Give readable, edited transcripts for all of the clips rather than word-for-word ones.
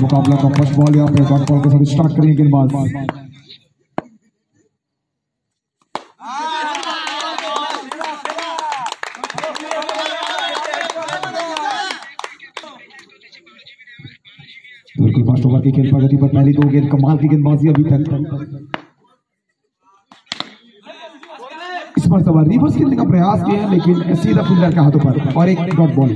मुकाबला का first ball यहाँ पे डॉट बॉल के साथ स्टार्ट करेंगे गेंदबाज। बिल्कुल फर्स्ट ओवर की खेल प्रगति पर पहली 2 गेंद कमाल की गेंदबाजी अभी तक। इस पर सवार रिवर्स खेलने का प्रयास किया लेकिन सीधा फील्डर के हाथों पर और एक डॉट बॉल।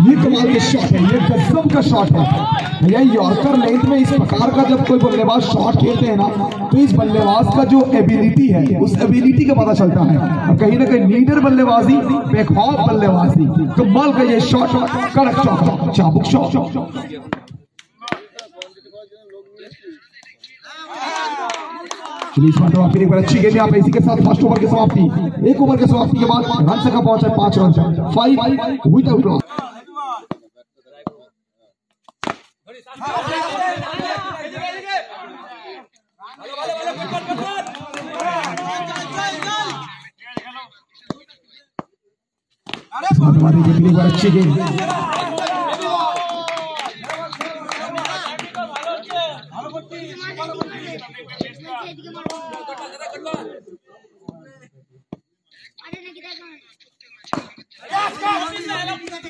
ये कमाल के शॉट है, ये गजब का शॉट है भैया। यॉर्कर लेंथ में इस प्रकार का जब कोई बल्लेबाज शॉट खेलते हैं ना तो इस बल्लेबाज का जो एबिलिटी है उस एबिलिटी का पता चलता है। और कहीं ना कहीं लीडर बल्लेबाजी, बेखौफ बल्लेबाजी, कमाल का ये शॉट, कड़क शॉट, चाबुक शॉट। फिर एक बार अच्छी गेंद यहाँ पे। इसी के साथ फर्स्ट ओवर की समाप्ति। 1 ओवर की समाप्ति के बाद रन संख्या पहुंचा 5 रन, 5 विदाउट लॉस। अच्छी गेंद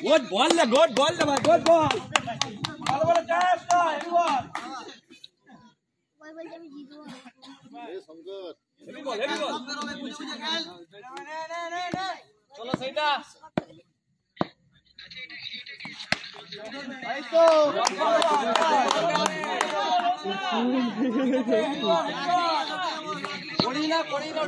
Good ball, good ball, good ball. Heavy ball. चलो सईदा। पड़ी ना।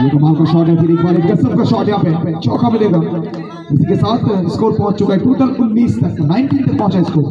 ये कमाल का शॉट है। फिर एक बार गजब का शॉट यहाँ पे चौका मिलेगा। इसी के साथ स्कोर पहुंच चुका है टोटल 19 तक, 19 तक पहुंचा स्कोर।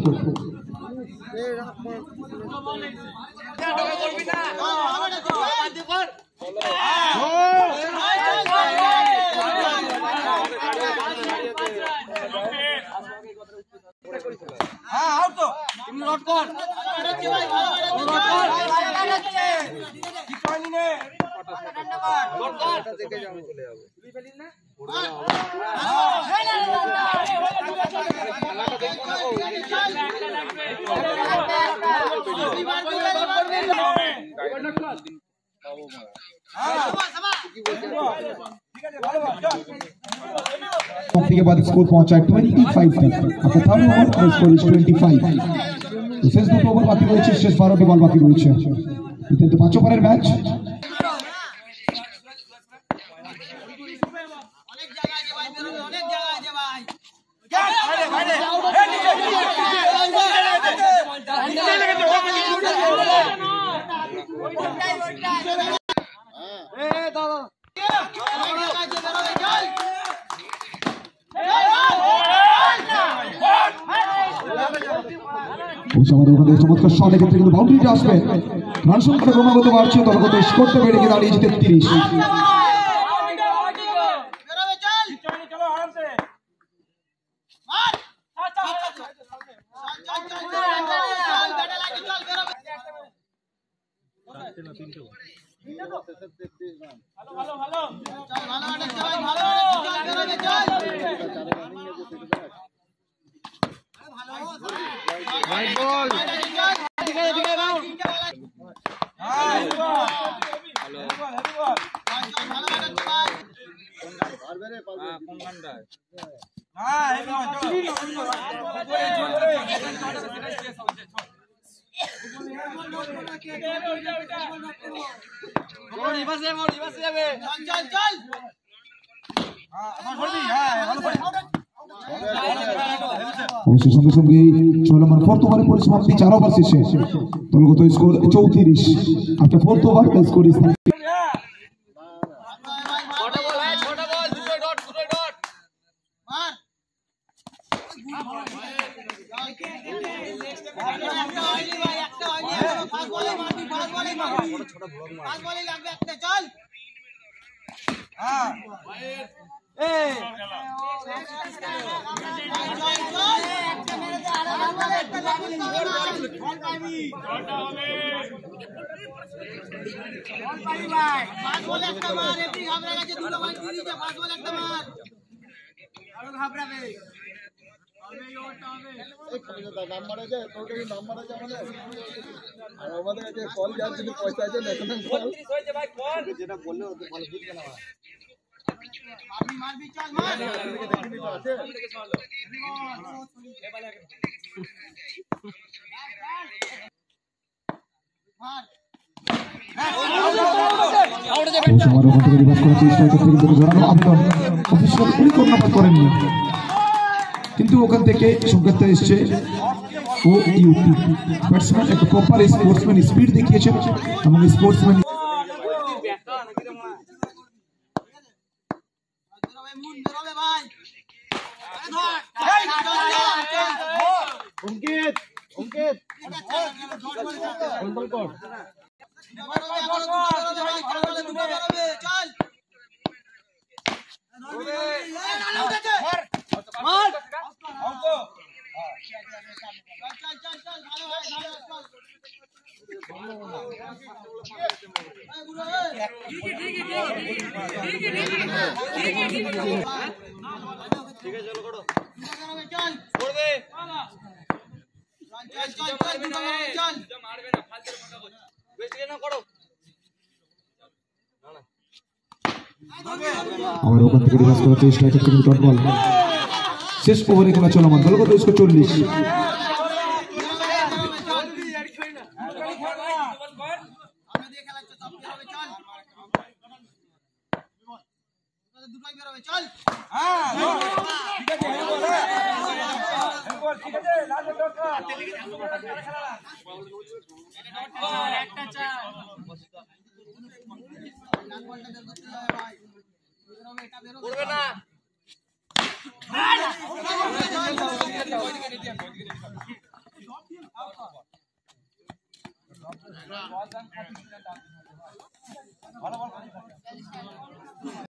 के बाद स्कोर पहुंचा 25 तक। अब थर्ड ओवर का स्कोर इज 25। तो শেষ দুটো ওভার বাকি রয়েছে, শেষ 12টি বল বাকি রয়েছে। কিন্তু 5 ওভারের ম্যাচ। দাও চমৎকার শট, এক্ষেত্রে কিন্তু বাউন্ডারিটা আসবে। রান সংখ্যাটা ক্রমাগত বাড়ছে, দলগত স্কোরটা বেড়ে গিয়ে দাঁড়িয়েছে 33। সঙ্গে সঙ্গে চলমান ফোর্থ ওভারের পরিসমাপ্তি, 4 ওভার শেষে দলগত score 34। After fourth over the score is কিন্তু ওখান থেকে সংকেত এসছে ও ইউপি ব্যাটসম্যান একটা প্রপার স্পোর্টসম্যান স্পিড দেখিয়েছেন এবং স্পোর্টসম্যান और ओपन থেকে রিভার্স করার চেষ্টা, এক্ষেত্রে কিন্তু ডট বল। শেষ ওভারে খেলা চলমান, দলগত স্কোর 40।